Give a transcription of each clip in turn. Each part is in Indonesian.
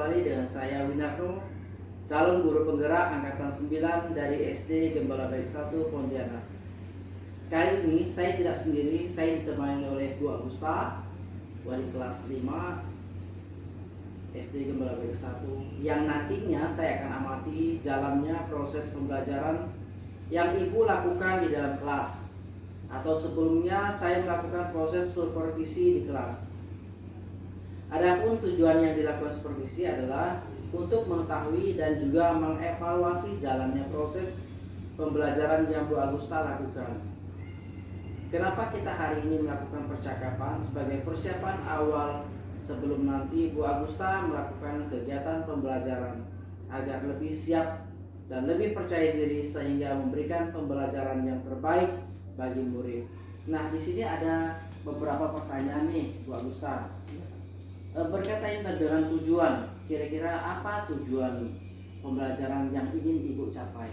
kembali dengan saya Winarno, calon guru penggerak angkatan 9 dari SD Gembala Baik 1 Pontianak. Kali ini saya tidak sendiri, saya ditemani oleh Bu Agusta, wali kelas 5 SD Gembala Baik 1, yang nantinya saya akan amati jalannya proses pembelajaran yang Ibu lakukan di dalam kelas, atau sebelumnya saya melakukan proses supervisi di kelas. Adapun tujuan yang dilakukan supervisi adalah untuk mengetahui dan juga mengevaluasi jalannya proses pembelajaran yang Bu Agusta lakukan. Kenapa kita hari ini melakukan percakapan? Sebagai persiapan awal sebelum nanti Bu Agusta melakukan kegiatan pembelajaran agar lebih siap dan lebih percaya diri sehingga memberikan pembelajaran yang terbaik bagi murid. Nah, di sini ada beberapa pertanyaan nih Bu Agusta. Berkaitan dengan tujuan, kira-kira apa tujuan pembelajaran yang ingin Ibu capai?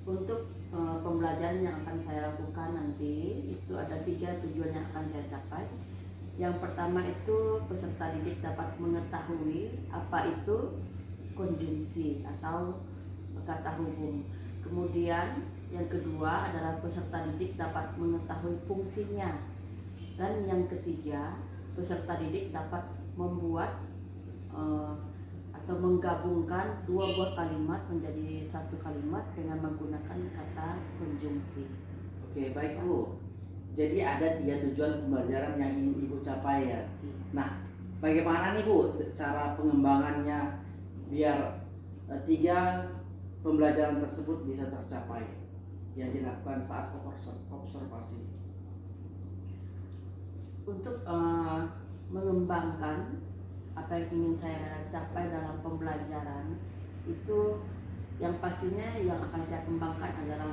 Untuk pembelajaran yang akan saya lakukan nanti itu ada 3 tujuan yang akan saya capai. Yang pertama itu peserta didik dapat mengetahui apa itu konjungsi atau kata hubung. Kemudian yang kedua adalah peserta didik dapat mengetahui fungsinya. Dan yang ketiga, peserta didik dapat membuat atau menggabungkan 2 buah kalimat menjadi 1 kalimat dengan menggunakan kata konjungsi. Oke, baik Bu. Jadi ada 3 tujuan pembelajaran yang ingin Ibu capai ya. Nah, bagaimana nih Bu cara pengembangannya biar 3 pembelajaran tersebut bisa tercapai yang dilakukan saat observasi? Untuk mengembangkan apa yang ingin saya capai dalam pembelajaran itu, yang pastinya yang akan saya kembangkan adalah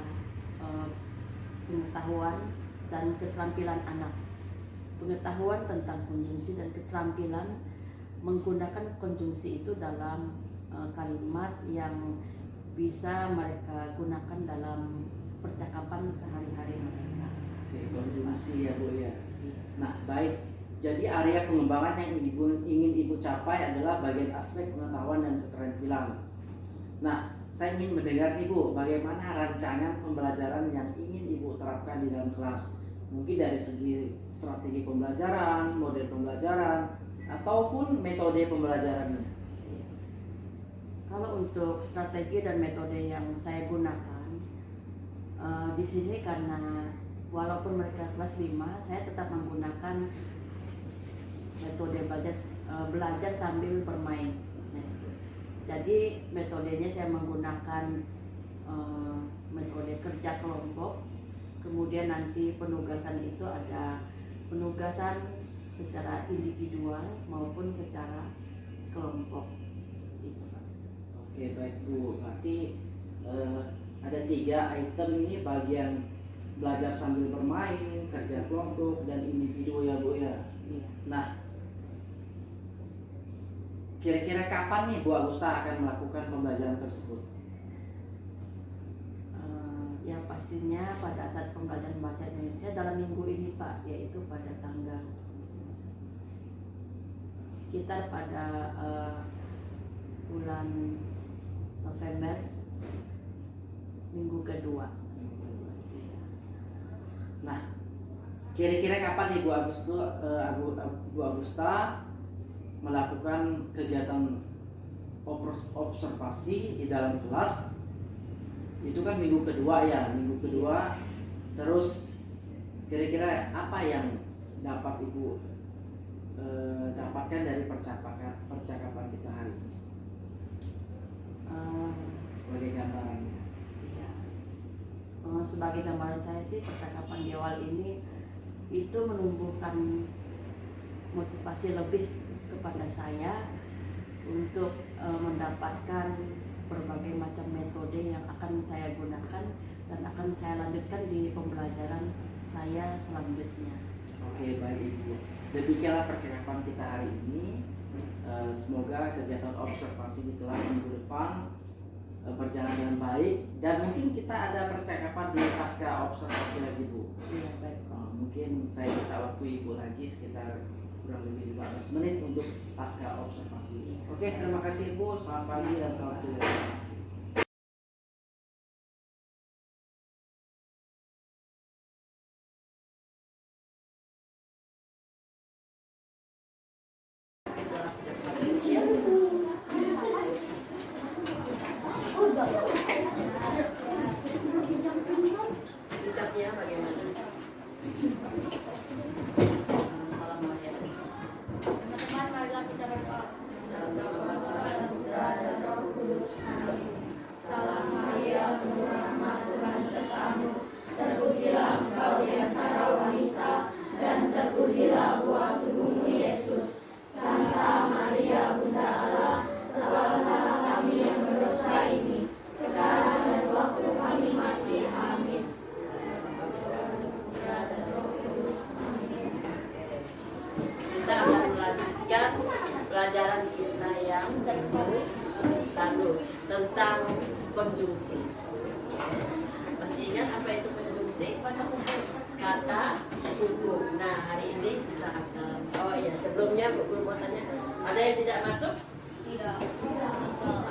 pengetahuan dan keterampilan anak. Pengetahuan tentang konjungsi dan keterampilan menggunakan konjungsi itu dalam kalimat yang bisa mereka gunakan dalam percakapan sehari-hari mereka. Oke, konjungsi ya Bu ya. Nah, baik. Jadi area pengembangan yang ingin Ibu capai adalah bagian aspek pengetahuan dan keterampilan. Nah, saya ingin mendengar nih Bu, bagaimana rancangan pembelajaran yang ingin Ibu terapkan di dalam kelas? Mungkin dari segi strategi pembelajaran, model pembelajaran, ataupun metode pembelajarannya. Kalau untuk strategi dan metode yang saya gunakan di sini, karena walaupun mereka kelas 5, saya tetap menggunakan metode belajar sambil bermain. Jadi metodenya saya menggunakan metode kerja kelompok. Kemudian nanti penugasan itu ada penugasan secara individual maupun secara kelompok. Oke, baik Bu. Berarti ada 3 item ini, bagian belajar sambil bermain, kerja kelompok, dan individu ya Bu ya. Iya. Nah, kira-kira kapan nih Bu Agusta akan melakukan pembelajaran tersebut? Yang pastinya pada saat pembelajaran bahasa Indonesia dalam minggu ini Pak, yaitu pada tanggal sekitar pada bulan November, minggu kedua. Nah, kira-kira kapan nih Bu Agusta melakukan kegiatan observasi di dalam kelas? Itu kan minggu kedua ya, minggu kedua. Terus kira-kira apa yang dapat Ibu dapatkan dari percakapan kita hari ini? Sebagai gambarannya. Ya. Sebagai gambaran saya sih, percakapan di awal ini itu menumbuhkan motivasi lebih kepada saya untuk mendapatkan berbagai macam metode yang akan saya gunakan dan akan saya lanjutkan di pembelajaran saya selanjutnya. Oke, baik Ibu. Demikianlah percakapan kita hari ini. Semoga kegiatan observasi di kelas minggu depan berjalan dengan baik, dan mungkin kita ada percakapan di pasca observasi lagi Bu. Iya, baik. Mungkin saya minta waktu Ibu lagi sekitar kurang lebih 15 menit untuk pasca observasi. Oke, terima kasih Ibu. Selamat pagi dan selamat kuliah. Sikapnya bagaimana? Salam Maria. Teman-teman, marilah kita berdoa. Salam Maria, penuh rahmat, Tuhan sertamu. Terpujilah engkau di antara wanita, dan terpujilah buah tubuhmu Yesus. Santa Maria, Bunda Allah, doakanlah kami yang berdosa ini, sekarang dan waktu kami mati. Amin. Kita akan melanjutkan pelajaran kita yang lalu tentang konjungsi. Masih ingat apa itu konjungsi? Kata hubung. Nah, hari ini kita akan sebelumnya Bu mau tanya, ada yang tidak masuk? Tidak.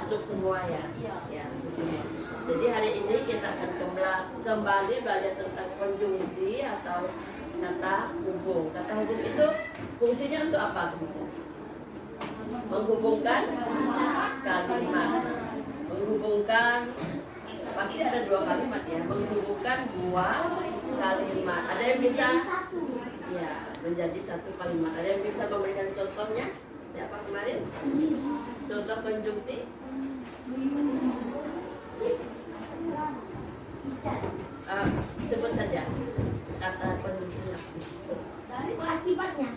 Masuk semua ya? Ya, masuk semua. Jadi hari ini kita akan kembali belajar tentang konjungsi atau kata hubung. Kata hubung itu fungsinya untuk apa? Menghubungkan kalimat. Menghubungkan, pasti ada dua kalimat ya. Menghubungkan dua kalimat. Ada yang bisa ya menjadi satu kalimat. Ada yang bisa memberikan contohnya? Ya, apa kemarin? Contoh konjungsi. Sebut saja kata konjungsinya. Akibatnya.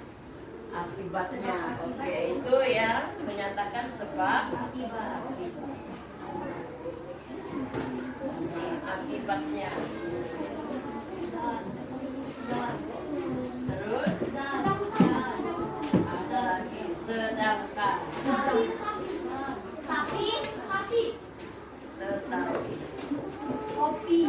Akibatnya. Oke, itu yang menyatakan sebab. Akibatnya. Terus ada lagi sedangkan. Tapi Tetapi. kopi.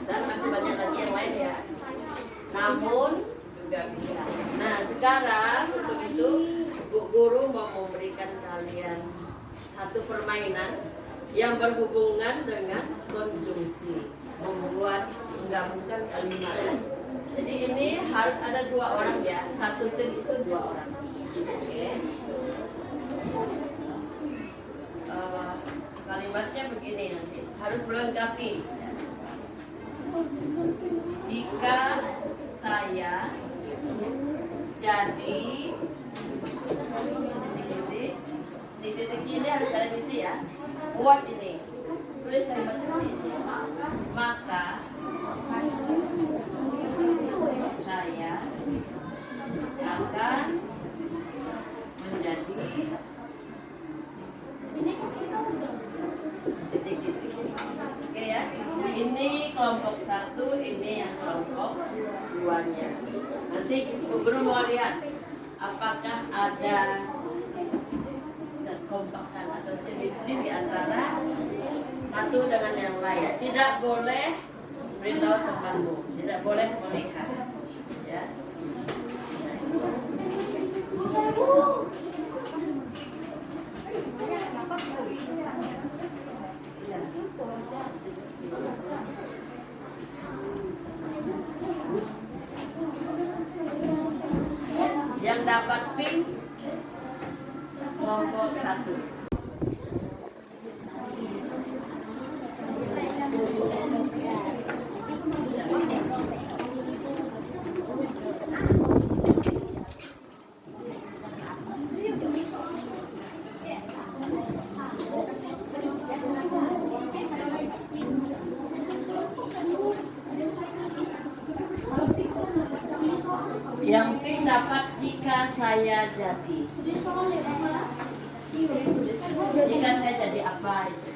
Dan masih banyak lagi yang lain ya. Namun juga bisa. Nah, sekarang untuk itu Bu Guru mau memberikan kalian satu permainan yang berhubungan dengan konjungsi, menggabungkan kalimat. Jadi ini harus ada dua orang ya, satu tim itu dua orang. Oke. Kalimatnya begini nanti, harus melengkapi. Jika saya jadi di titik ini harus kalian isi ya. Buat ini, tulis kalimat seperti ini. Maka saya akan menjadi titik-titik. Oke ya, ini kelompok satu, ini yang kelompok duanya. Nanti Bu Guru mau lihat apakah ada kekompakan atau chemistry di antara satu dengan yang lain. Tidak boleh beritahu temanmu, tidak boleh melihat. Ya. Yang dapat pin kelompok satu. Yang pink dapat jika saya jadi. Jika saya jadi apa itu?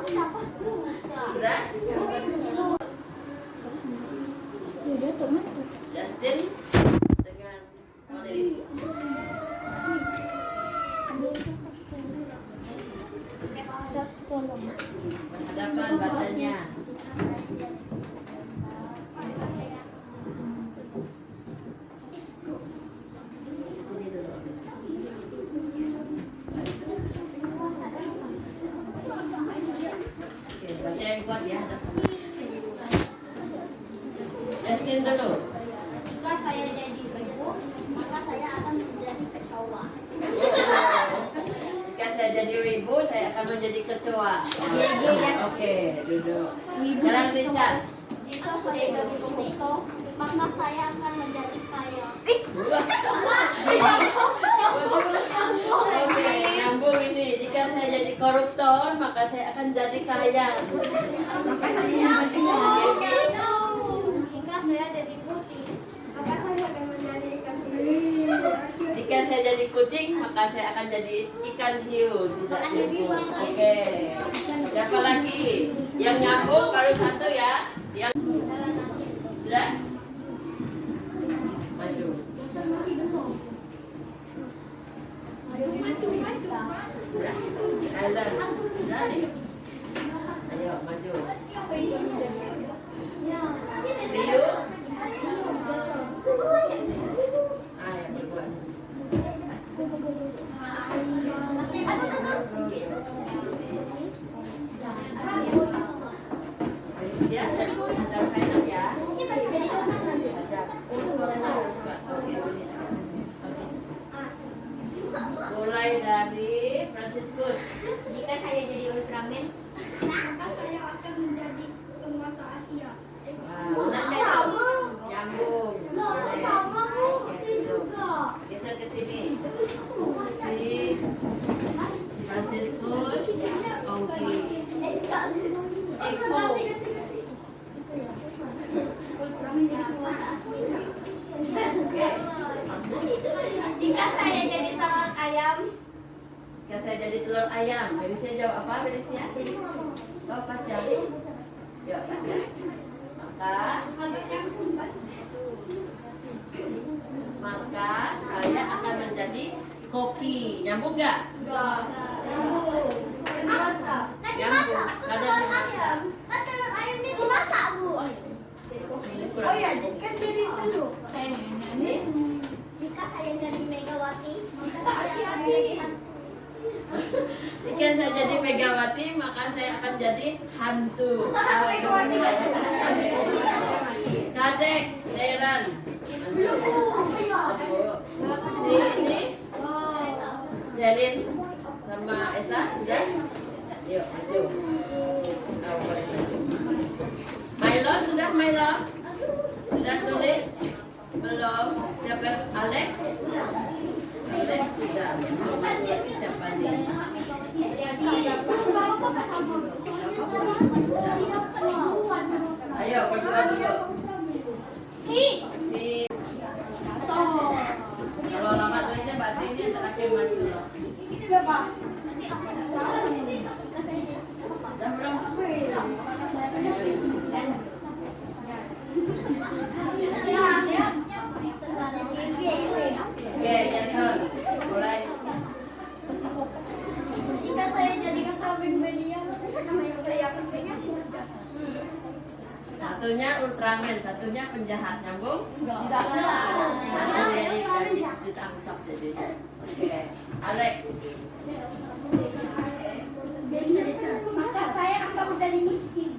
siapa? Sudah? Udah teman tuh. Justin dengan Olive. Berhadapan bacanya. Sini dulu. Oke, baca yang kuat ya. Justin dulu. Jika saya jadi ibu, maka saya akan menjadi kecoa. Jika saya jadi ibu, saya akan menjadi kecoa. Oke, duduk. Sekarang Richard. Jika saya jadi pemotong, maka saya akan menjadi kaya. Oke, nyambung ini. Jika saya jadi koruptor, maka saya akan jadi kaya. Jika saya jadi kucing, maka saya akan menjadi ikan Jika saya jadi kucing, maka saya akan jadi ikan hiu. Tidak nyambung. Oke. Siapa lagi? Yang nyambung baru satu ya. Yang sudah? Maju. Sudah. Ada. Sudah nih. Ayo maju. Rio. Ayo berbuat. Alicia, dan final ya. Mulai dari Franciscus. Jika saya jadi Ultraman, maka saya akan menjadi penguasa Asia. Benar nggak itu? Nyambung. Sama Bu, Oke, duduk. Geser ke sini. Si Franciscus, Ongki. Eko. Oke. Jika saya jadi telur ayam, Jika saya jadi telur ayam, Felicia jawab apa? Felicia? Oh, pacar. Yuk, pacar. Maka saya akan menjadi koki. Nyambung nggak? Nyambung. Ada dimasak. kan telur ayamnya dimasak Bu. Ini kurang. Kan jadi telur. Jika saya jadi Megawati, maka saya akan jadi Jika saya jadi Megawati, maka saya akan jadi hantu. Kadek, Deran. Si ini, Selin sama Esa, sudah? Yuk, maju. Oh, boleh maju. Milo, sudah Milo? Sudah tulis? Belum? Siapa? Alex? Alex sudah. Lagi siapa nih? Ayo, berdua dulu. Si kalau lama tulisnya berarti ini terakhir maju loh. Udah belum? Oke, Jason, mulai. Jika saya jadi ketua Belia, saya akan punya Satunya Ultraman, satunya penjahat. Nyambung? Enggak. Jadi ditangkap jadi. Oke, Alex. Maka saya akan menjadi miskin.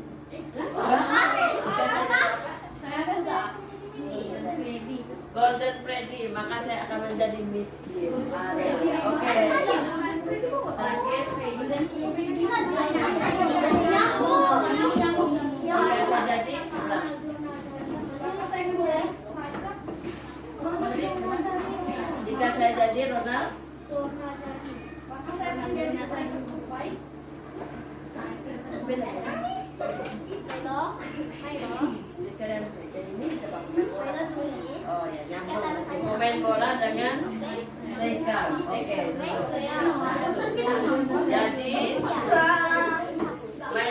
Golden Freddy, maka saya akan menjadi miskin. Oke. Terakhir, jika saya jadi ulang. Jika saya jadi Ronald, Maka saya menjadi jika dan jadi ini coba main bola. Oh ya, nyambung. Main bola dengan Seika. Oke. Jadi main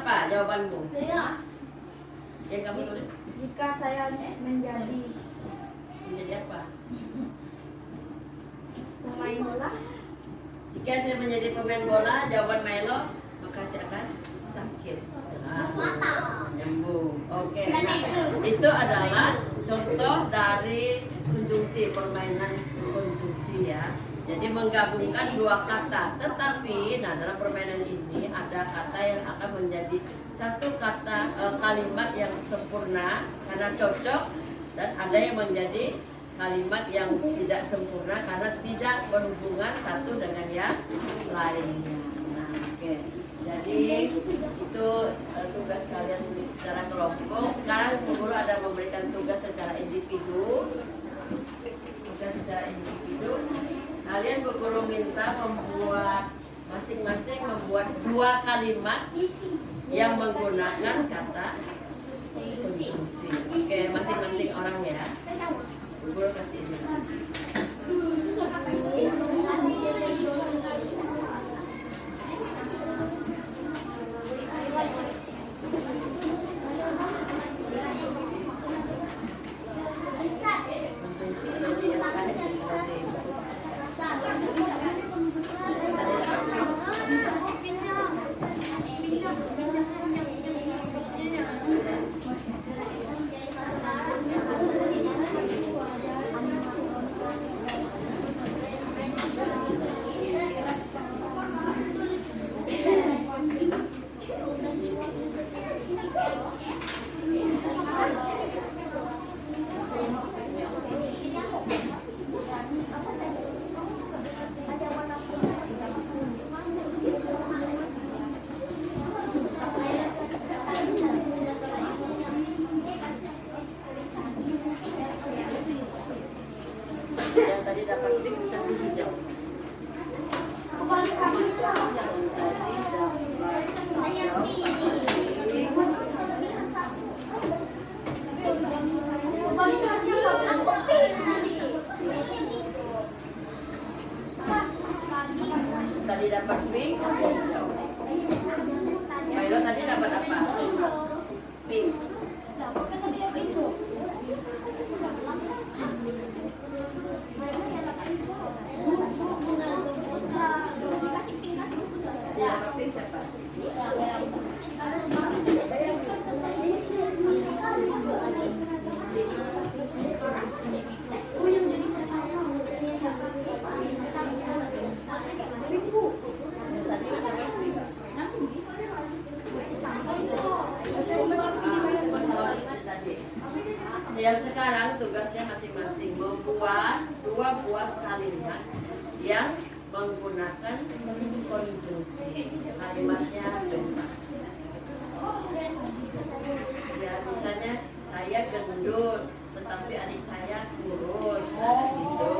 Apa jawabanmu? Saya Yang kamu tulis jika saya menjadi menjadi apa? pemain bola, Jika saya menjadi pemain bola, jawaban Milo, maka saya akan sakit. Nyambung. Oke. Nah, itu adalah contoh dari konjungsi, permainan konjungsi ya. Jadi menggabungkan dua kata. Tetapi, nah dalam permainan ini ada kata yang akan menjadi satu kata kalimat yang sempurna karena cocok, dan ada yang menjadi kalimat yang tidak sempurna karena tidak berhubungan satu dengan yang lainnya. Nah, oke. Jadi itu tugas kalian secara kelompok. Sekarang guru ada memberikan tugas secara individu. Tugas secara individu. Kalian guru minta membuat masing-masing membuat dua kalimat yang menggunakan kata konjungsi. Oke, masing-masing orang ya. Guru kasih ini. Konjungsi ada di LKS. Yang tadi dapat pink kasih hijau. Yang tadi dapat pink kasih hijau. Milo tadi dapat apa? Pink. Yang sekarang tugasnya masing-masing membuat dua buah kalimat yang menggunakan konjungsi. Kalimatnya bebas. Ya, misalnya saya gendut, tetapi adik saya kurus. Nah, gitu.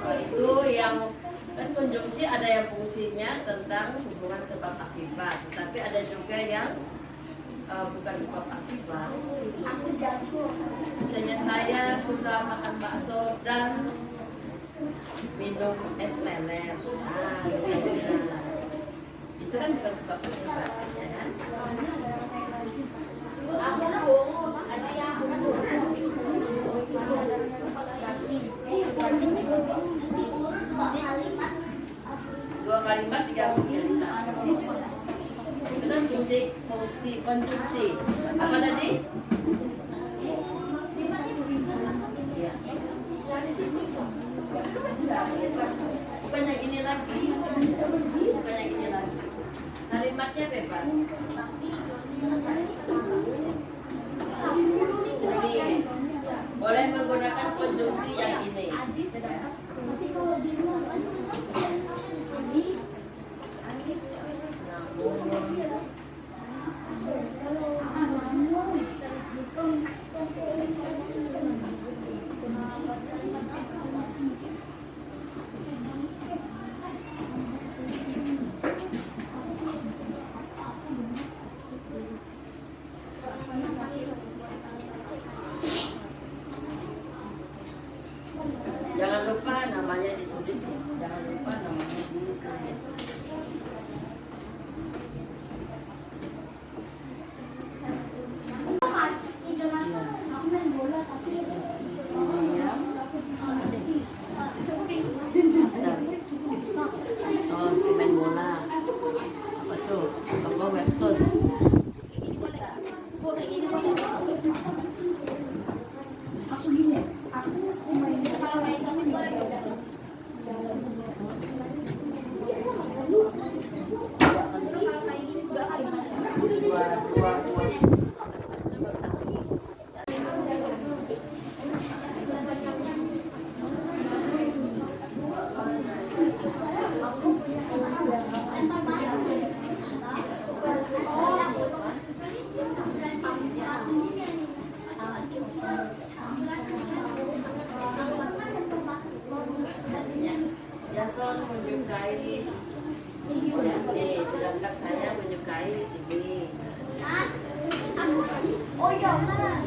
Itu yang kan konjungsi ada yang fungsinya tentang hubungan sebab akibat, tetapi ada juga yang bukan sebab akibat. Misalnya saya suka makan bakso dan minum es teler. Nah, itu kan bukan sebab akibat, ya kan? Dua kalimat digabung jadi satu. Itu kan fungsi konjungsi. Apa tadi? Ya. Bukan yang ini lagi. Bukan yang ini lagi. Kalimatnya bebas. Jadi boleh menggunakan konjungsi yang ini. kartun. Bu kayak gini boleh. Aku gini. Aku main kalau kayak gini boleh juga. Kalau kayak gini dua kali. Dua. Itu baru satu. Jason menyukai ini, sedangkan saya menyukai ini. Oh iya, mana?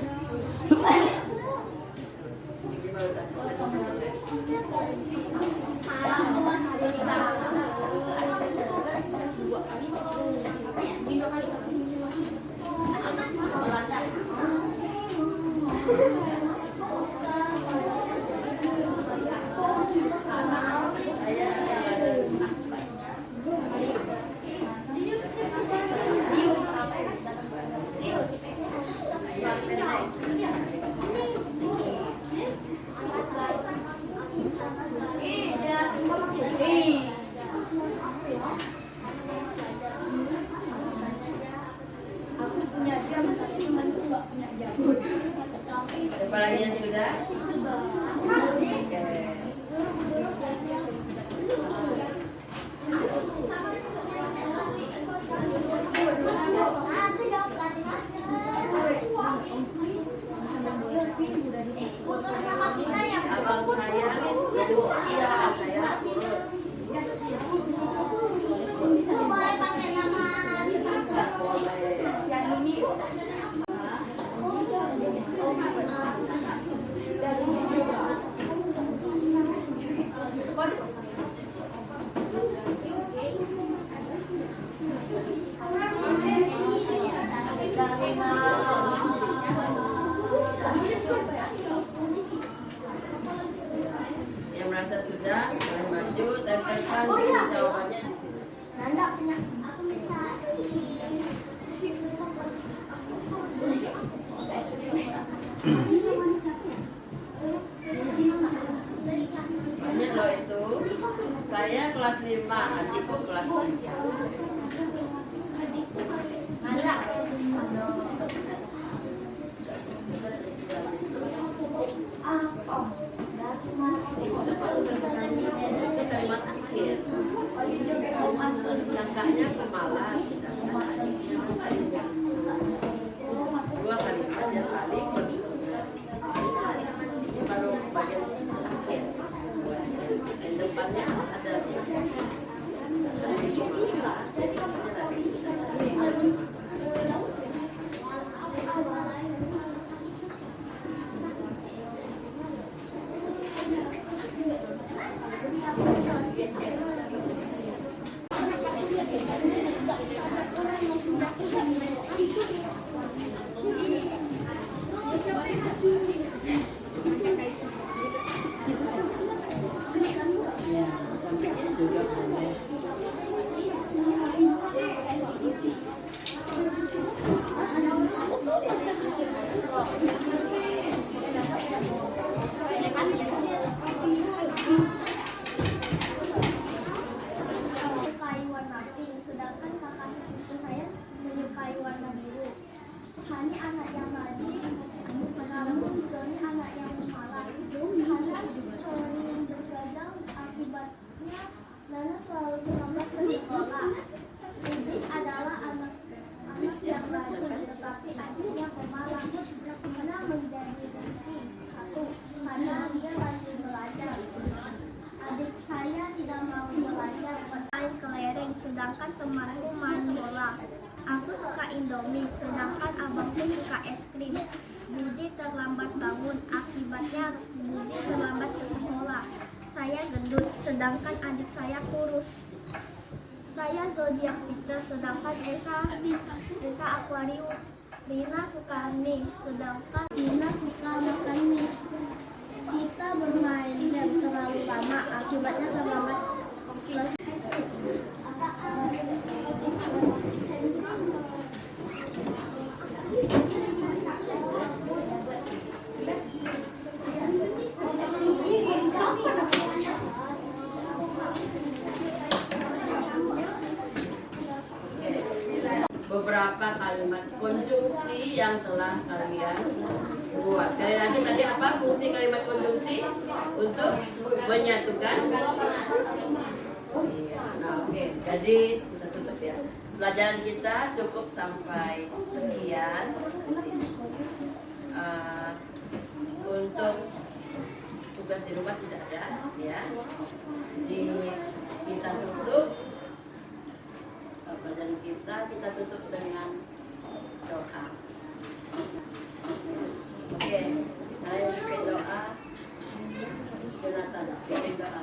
Ini baru satu. Kepalanya sudah. Oke. Abang saya gemuk, iya saya kurus. Boleh pakai nama Boleh. yang ini. Yang merasa sudah, boleh maju, tempelkan jawabannya di sini. Nanda punya aku minta. Banyak loh itu. Saya kelas 5, adikku kelas 3. Nanda. Itu baru satu kalimat akhir. Langkahnya pemalas, sedangkan adiknya adiknya. Dua kalimat yang saling berbentuk. Ini baru bagian akhir. Dan depannya ada ya, sampingnya juga boleh. Menyukai warna pink, sedangkan kakak sepupu saya menyukai warna biru. Hani anak yang rajin, namun Joni anak yang pemalas. Hana sering bergadang, akibatnya Nana selalu terlambat ke sekolah. Udin adalah anak yang rajin, tetapi adiknya pemalas. Hana menjadi penting. Satu, karena dia rajin belajar. Adik saya tidak mau belajar main kelereng, sedangkan temanku main bola. Aku suka Indomie, sedangkan abangku suka es krim. Budi terlambat bangun, akibatnya Budi terlambat ke sekolah. Saya gendut, sedangkan adik saya kurus. Saya zodiak Pisces, sedangkan Esa Aquarius. Rina suka mie, sedangkan Rina suka makan mie. Sita bermain game terlalu lama, akibatnya terlambat ke beberapa kalimat konjungsi yang telah kalian buat. Sekali lagi tadi apa fungsi kalimat konjungsi? Untuk menyatukan. Nah, oke. Jadi kita tutup ya. Pelajaran kita cukup sampai sekian. Untuk tugas di rumah tidak ada, ya. Jadi kita tutup pelajaran kita tutup dengan doa. Oke, saya pimpin doa. Jonathan, pimpin doa.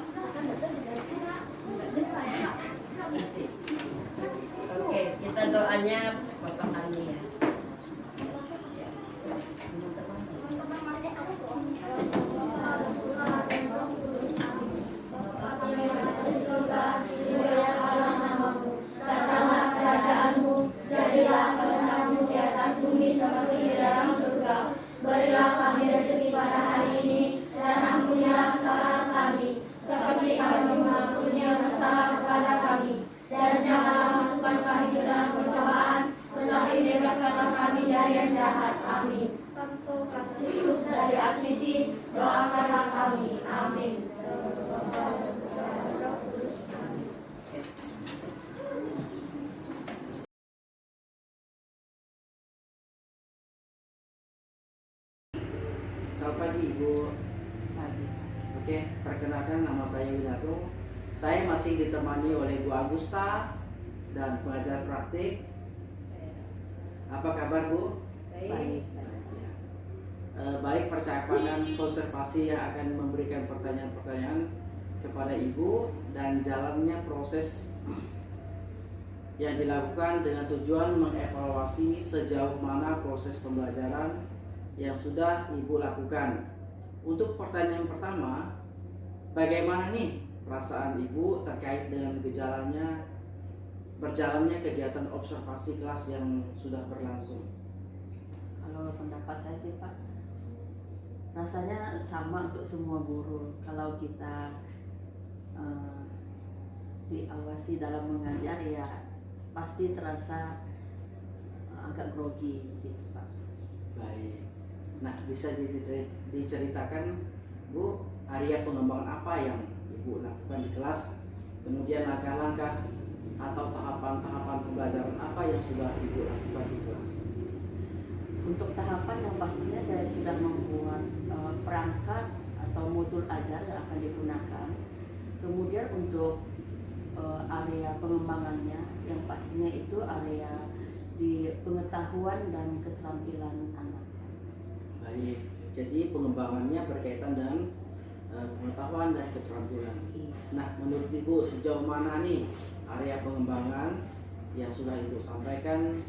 Oke, kita doanya Bapak kami ya. Berilah kami rezeki pada hari ini, dan ampunilah kesalahan kami, seperti kami mengampuni yang bersalah kepada kami. Dan janganlah masukkan kami ke dalam pencobaan, tetapi bebaskanlah kami dari yang jahat. Amin. Santo Kristus dari Asisi, doakanlah kami. Amin. Selamat pagi Ibu. Pagi. Oke, perkenalkan nama saya Winardo. Saya masih ditemani oleh Bu Agusta dan pengajar praktik. Apa kabar Bu? Baik. Ya. Baik, percakapan konservasi yang akan memberikan pertanyaan-pertanyaan kepada Ibu dan jalannya proses yang dilakukan dengan tujuan mengevaluasi sejauh mana proses pembelajaran yang sudah Ibu lakukan. Untuk pertanyaan pertama, bagaimana nih perasaan Ibu terkait dengan berjalannya kegiatan observasi kelas yang sudah berlangsung? Kalau pendapat saya sih Pak, rasanya sama untuk semua guru. Kalau kita diawasi dalam mengajar ya pasti terasa agak grogi gitu Pak. Baik. Nah, bisa diceritakan Bu, area pengembangan apa yang Ibu lakukan di kelas? Kemudian langkah-langkah atau tahapan-tahapan pembelajaran apa yang sudah Ibu lakukan di kelas? Untuk tahapan yang pastinya saya sudah membuat perangkat atau modul ajar yang akan digunakan. Kemudian untuk area pengembangannya yang pastinya itu area di pengetahuan dan keterampilan anak. Baik, jadi pengembangannya berkaitan dengan pengetahuan dan keterampilan. Iya. Nah, menurut Ibu sejauh mana nih area pengembangan yang sudah Ibu sampaikan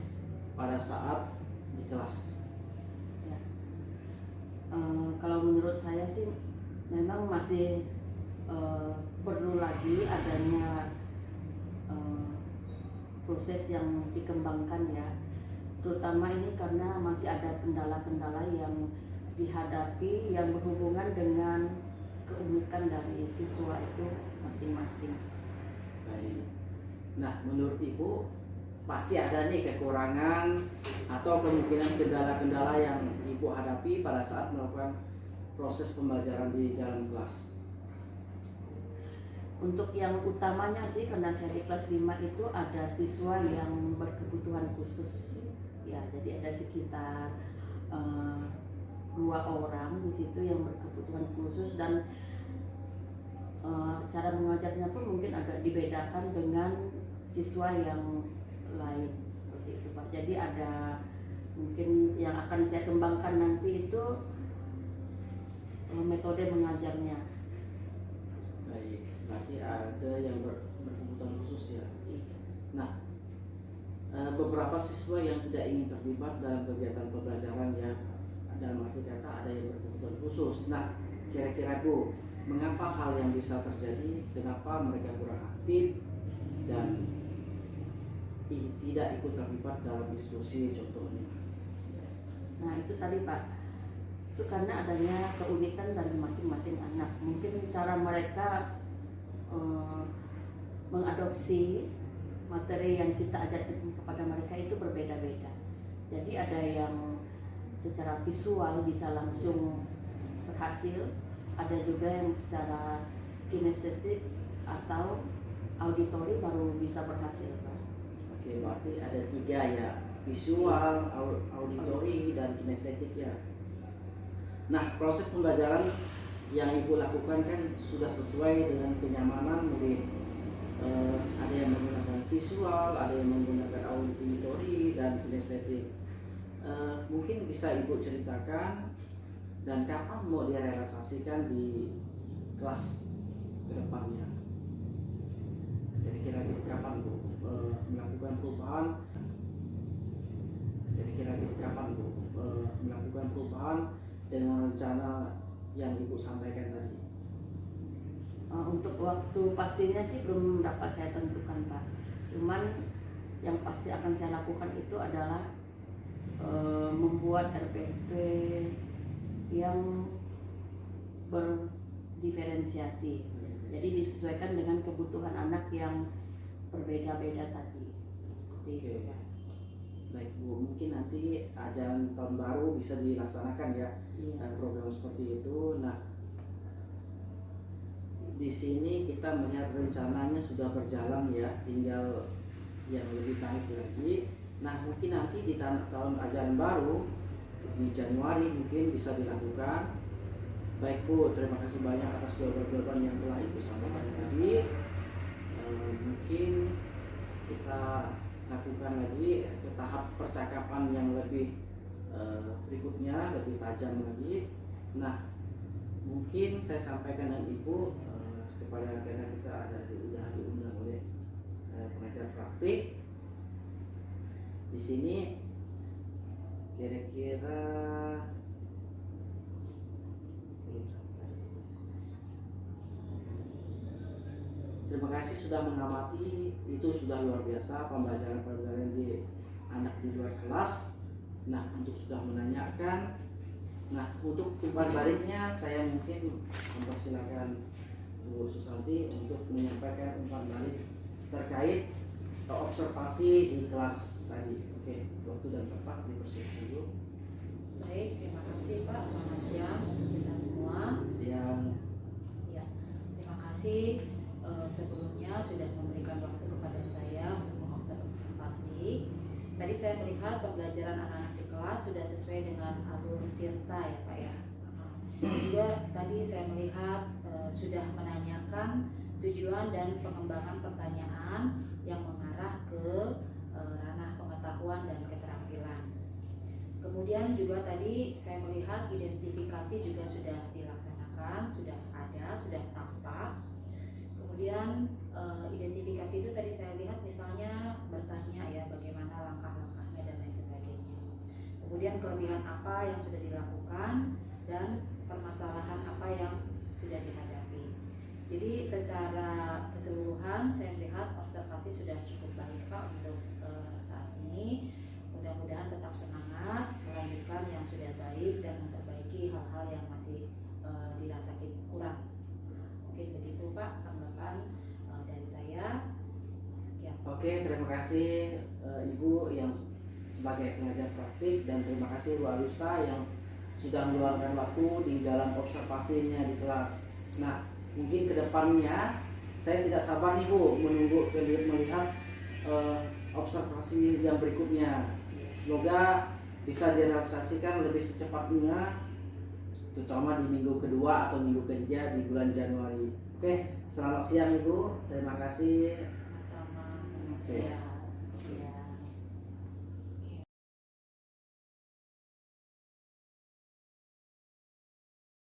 pada saat di kelas? Ya. Kalau menurut saya sih memang masih perlu lagi adanya proses yang dikembangkan ya, terutama ini karena masih ada kendala-kendala yang dihadapi yang berhubungan dengan keunikan dari siswa itu masing-masing. Baik. Nah, menurut Ibu pasti ada nih kekurangan atau kemungkinan kendala-kendala yang Ibu hadapi pada saat melakukan proses pembelajaran di dalam kelas. Untuk yang utamanya sih karena saya di kelas 5 itu ada siswa yang berkebutuhan khusus. Ya, jadi ada sekitar 2 orang di situ yang berkebutuhan khusus dan cara mengajarnya pun mungkin agak dibedakan dengan siswa yang lain seperti itu Pak. Jadi ada mungkin yang akan saya kembangkan nanti itu metode mengajarnya. Baik, berarti ada yang berkebutuhan khusus ya. Nah, beberapa siswa yang tidak ingin terlibat dalam kegiatan pembelajaran ya, dalam arti kata ada yang berkebutuhan khusus. Nah, kira-kira Bu, mengapa hal yang bisa terjadi? Kenapa mereka kurang aktif dan tidak ikut terlibat dalam diskusi contohnya? Nah itu tadi Pak, itu karena adanya keunikan dari masing-masing anak. Mungkin cara mereka mengadopsi materi yang kita ajarkan kepada mereka itu berbeda-beda. Jadi ada yang secara visual bisa langsung berhasil, ada juga yang secara kinestetik atau auditori baru bisa berhasil, Pak. Oke, berarti ada 3 ya, visual, auditori, dan kinestetik ya. Nah, proses pembelajaran yang Ibu lakukan kan sudah sesuai dengan kenyamanan murid. Ada yang menggunakan visual, ada yang menggunakan auditori dan kinestetik. Mungkin bisa Ibu ceritakan dan kapan mau direalisasikan di kelas kedepannya. Jadi kira-kira kapan Bu melakukan perubahan? Jadi kira-kira kapan Bu melakukan perubahan dengan rencana yang Ibu sampaikan tadi? Untuk waktu pastinya sih belum dapat saya tentukan, Pak. Cuman yang pasti akan saya lakukan itu adalah membuat RPP yang berdiferensiasi. Jadi disesuaikan dengan kebutuhan anak yang berbeda-beda tadi. Seperti itu, Pak. Baik Bu, mungkin nanti ajaran tahun baru bisa dilaksanakan ya, Iya. program seperti itu. Nah, di sini kita melihat rencananya sudah berjalan ya, tinggal yang lebih baik lagi. Nah, mungkin nanti di tahun ajaran baru di Januari mungkin bisa dilakukan. Baik Bu, terima kasih banyak atas jawaban-jawaban yang telah Ibu sampaikan tadi. Mungkin kita lakukan lagi ke tahap percakapan yang lebih berikutnya, lebih tajam lagi. Nah, mungkin saya sampaikan dengan Ibu kepada karena kita ada sudah diundang oleh pengajar praktik di sini, kira-kira belum sampai. Terima kasih sudah mengamati, itu sudah luar biasa pembelajaran di anak di luar kelas. Nah, untuk sudah menanyakan, nah untuk umpan baliknya saya mungkin mempersilakan Bu Susanti untuk menyampaikan umpan balik terkait observasi di kelas tadi. Oke, waktu dan tempat dipersilakan dulu. Baik, terima kasih Pak. Selamat siang untuk kita semua. Siang. Ya, terima kasih sebelumnya sudah memberikan waktu kepada saya untuk mengobservasi. Tadi saya melihat pembelajaran anak-anak di kelas sudah sesuai dengan alur Tirta ya Pak ya. Juga tadi saya melihat sudah menanyakan tujuan dan pengembangan pertanyaan yang mengarah ke ranah pengetahuan dan keterampilan. Kemudian juga tadi saya melihat identifikasi juga sudah dilaksanakan, sudah ada, sudah tampak. Kemudian identifikasi itu tadi saya lihat misalnya bertanya ya bagaimana langkah-langkahnya dan lain sebagainya. Kemudian kelebihan apa yang sudah dilakukan dan permasalahan apa yang sudah dihadapi. Jadi secara keseluruhan saya melihat observasi sudah cukup baik Pak untuk saat ini. Mudah-mudahan tetap semangat melanjutkan yang sudah baik dan memperbaiki hal-hal yang masih dirasa kurang. Mungkin begitu Pak tanggapan dari saya. Sekian. Oke, terima kasih Ibu yang sebagai pengajar praktik, dan terima kasih Bu Alusta yang sudah meluangkan waktu di dalam observasinya di kelas. Nah, mungkin kedepannya saya tidak sabar nih Bu menunggu melihat observasi yang berikutnya. Semoga bisa direalisasikan lebih secepatnya, terutama di minggu kedua atau minggu ketiga di bulan Januari. Oke, selamat siang Ibu. Terima kasih. Sama-sama. Selamat siang.